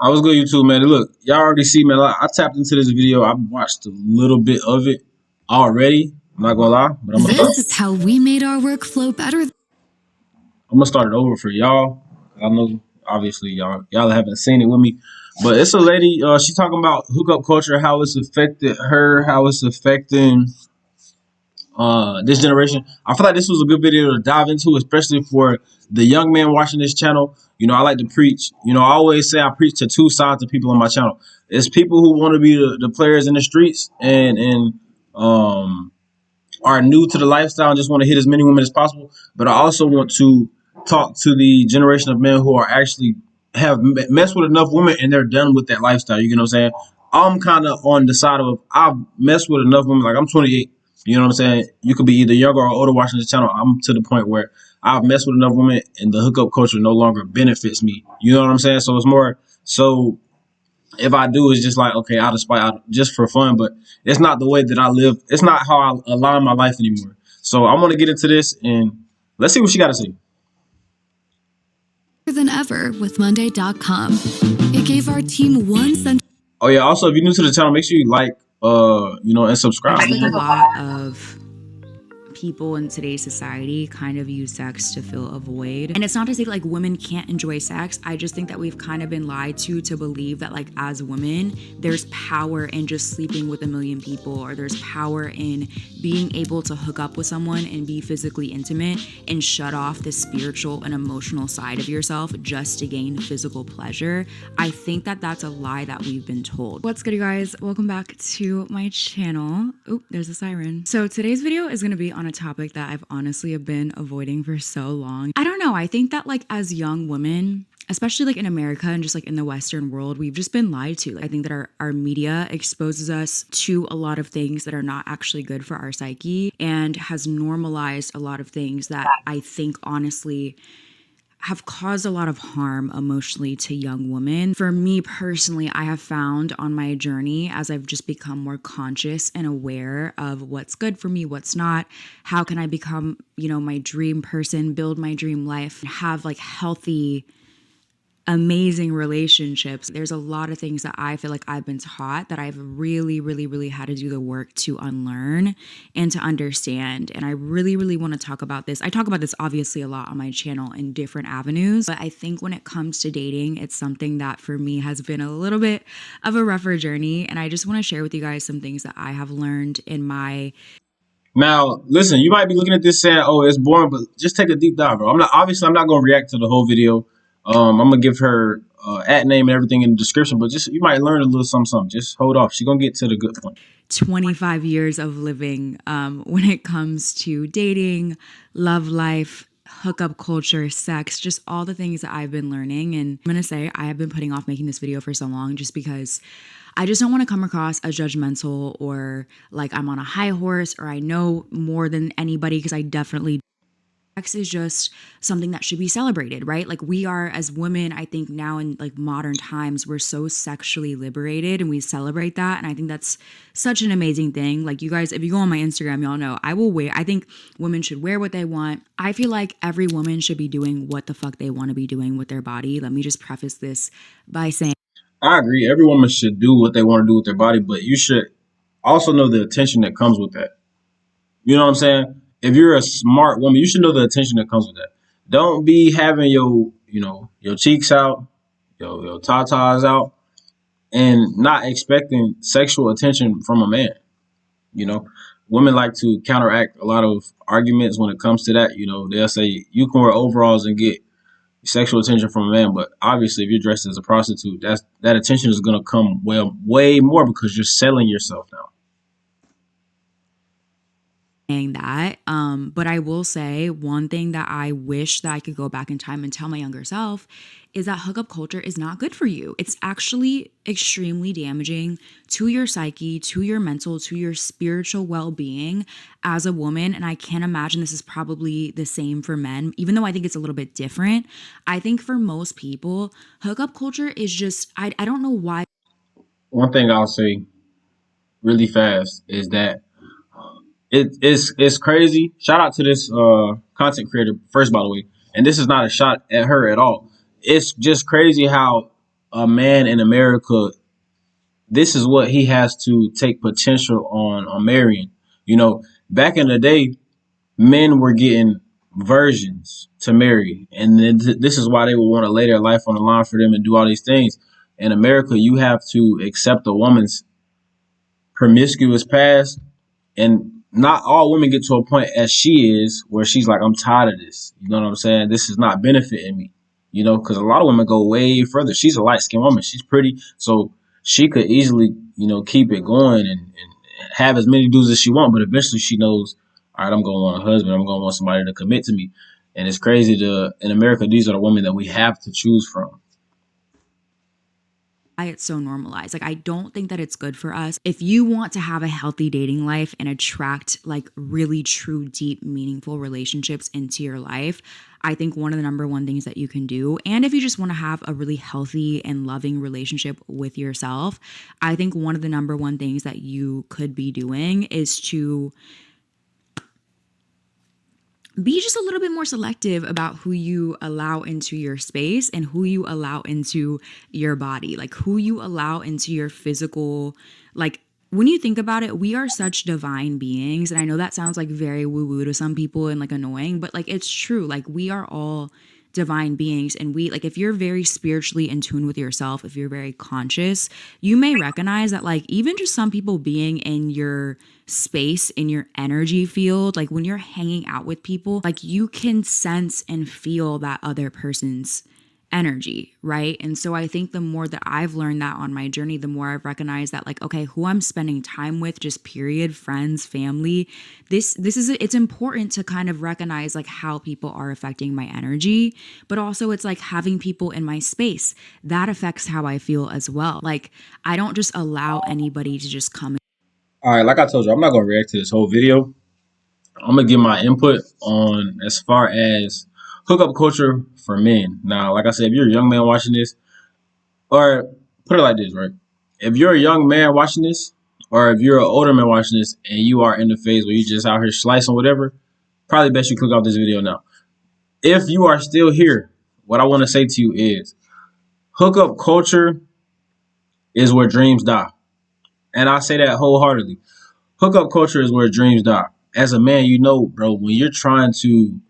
I was good, YouTube, man. Look, y'all already see, man. I tapped into this video. I watched a little bit of it already. I'm not gonna lie, but This is how we made our workflow better. I'm gonna start it over for y'all. I know, obviously, y'all haven't seen it with me, but it's a lady. She talking about hookup culture, how it's affected her, how it's affecting this generation. I feel like this was a good video to dive into, especially for the young man watching this channel. I like to preach. I always say I preach to two sides of people on my channel. It's people who want to be the players in the streets and um are new to the lifestyle and just want to hit as many women as possible. But I also want to talk to the generation of men who are actually have messed with enough women and they're done with that lifestyle. You know what I'm saying? I'm kind of on the side of I've messed with enough women. Like I'm 28. You know what I'm saying? You could be either younger or older watching this channel. I'm to the point where I've messed with enough women and the hookup culture no longer benefits me. You know what I'm saying? So it's more so if I do, it's just like, okay, out of spite, just for fun, but it's not the way that I live. It's not how I align my life anymore. So I want to get into this and let's see what she got to say. Than ever with Monday.com. It gave our team one sentence. Oh yeah, also if you're new to the channel, make sure you like, and I subscribe. feel like a lot of people in today's society kind of use sex to fill a void. And it's not to say like women can't enjoy sex. I just think that we've kind of been lied to believe that like as women, there's power in just sleeping with a million people, or there's power in being able to hook up with someone and be physically intimate and shut off the spiritual and emotional side of yourself just to gain physical pleasure. I think that that's a lie that we've been told. What's good, you guys? Welcome back to my channel. Oh, there's a siren. So today's video is going to be on a topic that I've honestly have been avoiding for so long. I don't know. I think that like as young women, especially like in America and just like in the Western world, we've just been lied to. I think that our media exposes us to a lot of things that are not actually good for our psyche and has normalized a lot of things that I think honestly have caused a lot of harm emotionally to young women. For me personally, I have found on my journey as I've just become more conscious and aware of what's good for me, what's not, how can I become, my dream person, build my dream life, have like healthy, amazing relationships. There's a lot of things that I feel like I've been taught that I've really, really, really had to do the work to unlearn and to understand. And I really, really want to talk about this. I talk about this obviously a lot on my channel in different avenues, but I think when it comes to dating, it's something that for me has been a little bit of a rougher journey. And I just want to share with you guys some things that I have learned in my. Now, listen, you might be looking at this saying, "Oh, it's boring," but just take a deep dive, bro. I'm not going to react to the whole video. I'm gonna give her at name and everything in the description, but just you might learn a little something, something. Just hold off. She's gonna get to the good point. 25 years of living when it comes to dating, love life, hookup culture, sex, just all the things that I've been learning. And I'm gonna say I have been putting off making this video for so long just because I just don't want to come across as judgmental or like I'm on a high horse or I know more than anybody, because I definitely. Sex is just something that should be celebrated, right? Like we are as women, I think now in like modern times, we're so sexually liberated and we celebrate that. And I think that's such an amazing thing. Like you guys, if you go on my Instagram, y'all know I think women should wear what they want. I feel like every woman should be doing what the fuck they want to be doing with their body. Let me just preface this by saying, I agree. Every woman should do what they want to do with their body, but you should also know the attention that comes with that. You know what I'm saying? If you're a smart woman, you should know the attention that comes with that. Don't be having your cheeks out, your tatas out, and not expecting sexual attention from a man. You know, women like to counteract a lot of arguments when it comes to that. They'll say you can wear overalls and get sexual attention from a man, but obviously, if you're dressed as a prostitute, that attention is gonna come way more because you're selling yourself now. that. But I will say one thing that I wish that I could go back in time and tell my younger self is that hookup culture is not good for you. It's actually extremely damaging to your psyche, to your mental, to your spiritual well-being as a woman. And I can't imagine this is probably the same for men, even though I think it's a little bit different. I think for most people, hookup culture is just, I don't know why. One thing I'll say really fast is that it's crazy. Shout out to this content creator first, by the way. And this is not a shot at her at all. It's just crazy how a man in America, this is what he has to take potential on marrying. You know, back in the day, men were getting virgins to marry, and this is why they would want to lay their life on the line for them and do all these things. In America, you have to accept a woman's promiscuous past, and not all women get to a point as she is where she's like, I'm tired of this. You know what I'm saying? This is not benefiting me. You know, because a lot of women go way further. She's a light skinned woman. She's pretty, so she could easily, you know, keep it going and have as many dudes as she wants. But eventually, she knows, all right, I'm gonna want a husband. I'm gonna want somebody to commit to me. And it's crazy to in America, these are the women that we have to choose from. It's so normalized. Like, I don't think that it's good for us. If you want to have a healthy dating life and attract like really true, deep, meaningful relationships into your life, I think one of the number one things that you can do, and if you just want to have a really healthy and loving relationship with yourself, I think one of the number one things that you could be doing is to be just a little bit more selective about who you allow into your space and who you allow into your body, like who you allow into your physical, like when you think about it, we are such divine beings. And I know that sounds like very woo woo to some people and like annoying, but like it's true. Like we are all divine beings, and we like if you're very spiritually in tune with yourself, if you're very conscious, you may recognize that like even just some people being in your space, in your energy field, like when you're hanging out with people, like you can sense and feel that other person's energy, right? And so I think the more that I've learned that on my journey, the more I've recognized that like, okay, who I'm spending time with, just period, friends, family, this is it's important to kind of recognize like how people are affecting my energy, but also it's like having people in my space that affects how I feel as well. Like I don't just allow anybody to just come. All right, like I told you, I'm not gonna react to this whole video. I'm gonna give my input on as far as hookup culture for men. Now, like I said, if you're a young man watching this, or put it like this, right? If you're a young man watching this, or if you're an older man watching this, and you are in the phase where you just out here slicing whatever, probably best you click off this video now. If you are still here, what I want to say to you is, hookup culture is where dreams die, and I say that wholeheartedly. Hookup culture is where dreams die. As a man, you know, bro, when you're trying to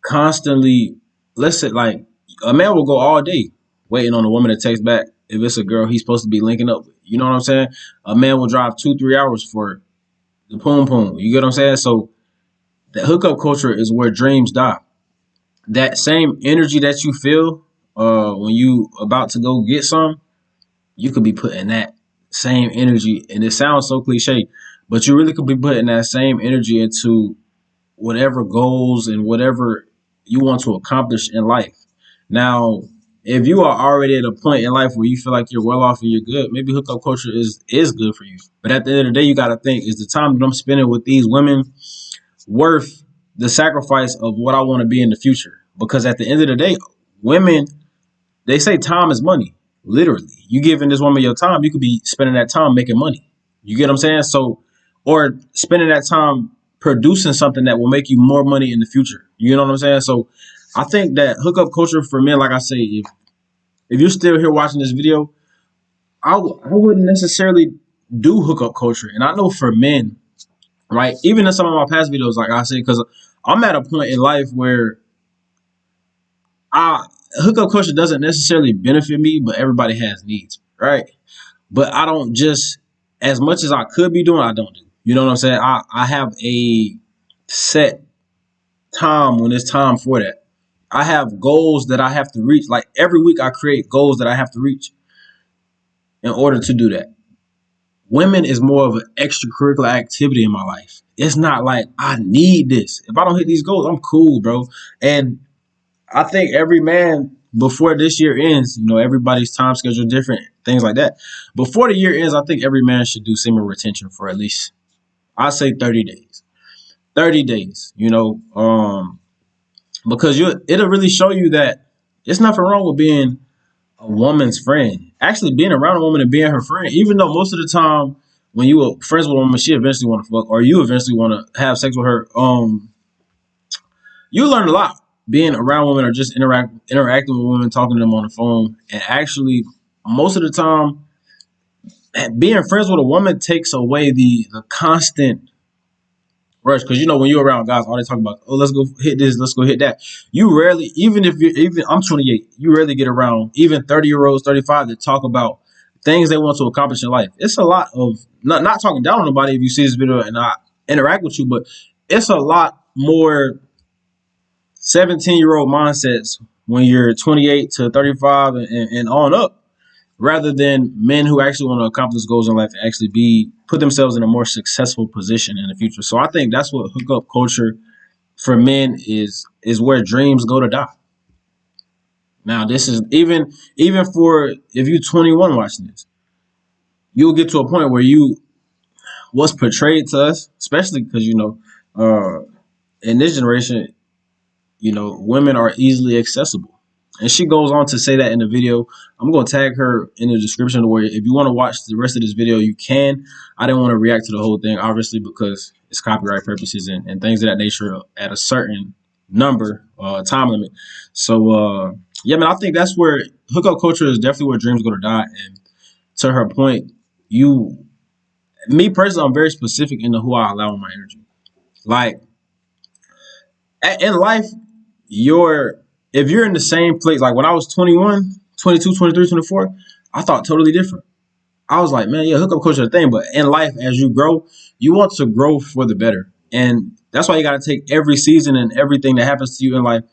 constantly, let's say, like, a man will go all day waiting on a woman to text back if it's a girl he's supposed to be linking up with. You know what I'm saying? A man will drive 2-3 hours for the poom poom. You get what I'm saying? So the hookup culture is where dreams die. That same energy that you feel when you about to go get some, you could be putting that same energy, and it sounds so cliche, but you really could be putting that same energy into whatever goals and whatever you want to accomplish in life. Now, if you are already at a point in life where you feel like you're well off and you're good, maybe hookup culture is good for you. But at the end of the day, you got to think, is the time that I'm spending with these women worth the sacrifice of what I want to be in the future? Because at the end of the day, women, they say time is money. Literally, you giving this woman your time, you could be spending that time making money. You get what I'm saying? So, or spending that time producing something that will make you more money in the future. You know what I'm saying? So, I think that hookup culture for men, like I say, if you're still here watching this video, I wouldn't necessarily do hookup culture. And I know for men, right? Even in some of my past videos, like I said, because I'm at a point in life where I hookup culture doesn't necessarily benefit me, but everybody has needs, right? But I don't just, as much as I could be doing, I don't do. You know what I'm saying? I have a set time when it's time for that. I have goals that I have to reach. Like every week, I create goals that I have to reach in order to do that. Women is more of an extracurricular activity in my life. It's not like I need this. If I don't hit these goals, I'm cool, bro. And I think every man, before this year ends, you know, everybody's time schedule different, things like that. Before the year ends, I think every man should do semen retention for at least, I say 30 days. 30 days, you know, because it'll really show you that it's nothing wrong with being a woman's friend. Actually, being around a woman and being her friend, even though most of the time when you are friends with a woman, she eventually want to fuck, or you eventually want to have sex with her. You learn a lot being around women or just interacting with women, talking to them on the phone, and actually most of the time, being friends with a woman takes away the constant rush. Because you know when you're around guys, all they talk about, oh, let's go hit this, let's go hit that. You rarely, even if you even I'm 28, you rarely get around even 30-year-olds, 35 that talk about things they want to accomplish in life. It's a lot of not talking down on nobody if you see this video and I interact with you, but it's a lot more 17-year-old mindsets when you're 28 to 35 and on up, rather than men who actually want to accomplish goals in life and actually be put themselves in a more successful position in the future. So I think that's what hookup culture for men is where dreams go to die. Now this is even for if you 21 watching this, you'll get to a point where you what's portrayed to us, especially because in this generation, women are easily accessible. And she goes on to say that in the video. I'm going to tag her in the description where if you want to watch the rest of this video, you can. I didn't want to react to the whole thing, obviously, because it's copyright purposes and things of that nature at a certain number, time limit. So, yeah, man, I think that's where hookup culture is definitely where dreams go to die. And to her point, me personally, I'm very specific into who I allow in my energy. Like, in life, if you're in the same place, like when I was 21, 22, 23, 24, I thought totally different. I was like, man, yeah, hookup culture is a thing. But in life, as you grow, you want to grow for the better. And that's why you got to take every season and everything that happens to you in life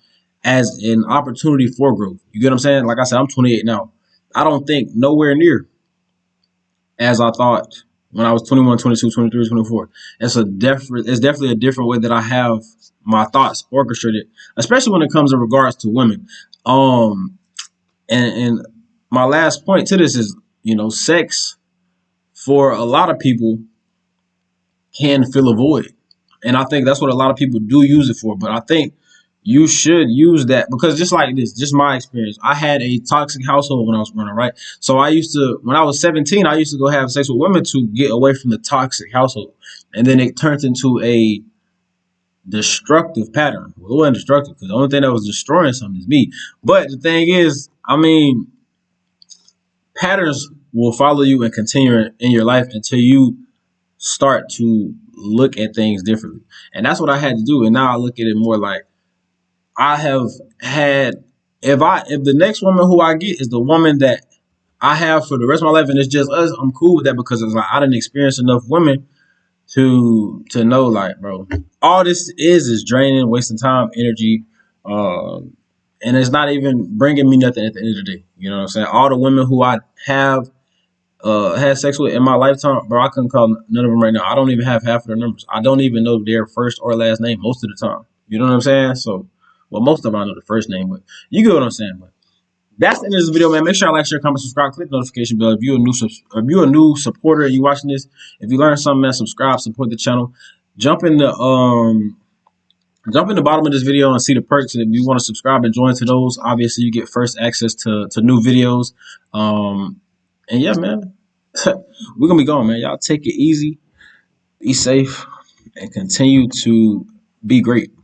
as an opportunity for growth. You get what I'm saying? Like I said, I'm 28 now. I don't think nowhere near as I thought when I was 21, 22, 23, 24. It's definitely a different way that I have my thoughts orchestrated, especially when it comes in regards to women. And my last point to this is, sex for a lot of people can fill a void. And I think that's what a lot of people do use it for. But I think you should use that because just like this, just my experience, I had a toxic household when I was running, right? So when I was 17, I used to go have sex with women to get away from the toxic household. And then it turned into a destructive pattern. Well, it wasn't destructive because the only thing that was destroying something is me. But the thing is, patterns will follow you and continue in your life until you start to look at things differently. And that's what I had to do. And now I look at it more like I have had if the next woman who I get is the woman that I have for the rest of my life and it's just us, I'm cool with that because it's like I didn't experience enough women to know like, bro, all this is draining, wasting time, energy, and it's not even bringing me nothing at the end of the day. You know what I'm saying? All the women who I have had sex with in my lifetime, bro, I couldn't call none of them right now. I don't even have half of their numbers. I don't even know their first or last name most of the time. You know what I'm saying? So, well, most of them I know the first name, but you get what I'm saying. But that's the end of this video, man. Make sure I like, share, comment, subscribe, click the notification bell. If you're a new supporter and you watching this, if you learned something, man, subscribe, support the channel. Jump in the bottom of this video and see the perks. And if you want to subscribe and join to those, obviously you get first access to new videos. And yeah, man, we're gonna be going, man. Y'all take it easy, be safe, and continue to be great.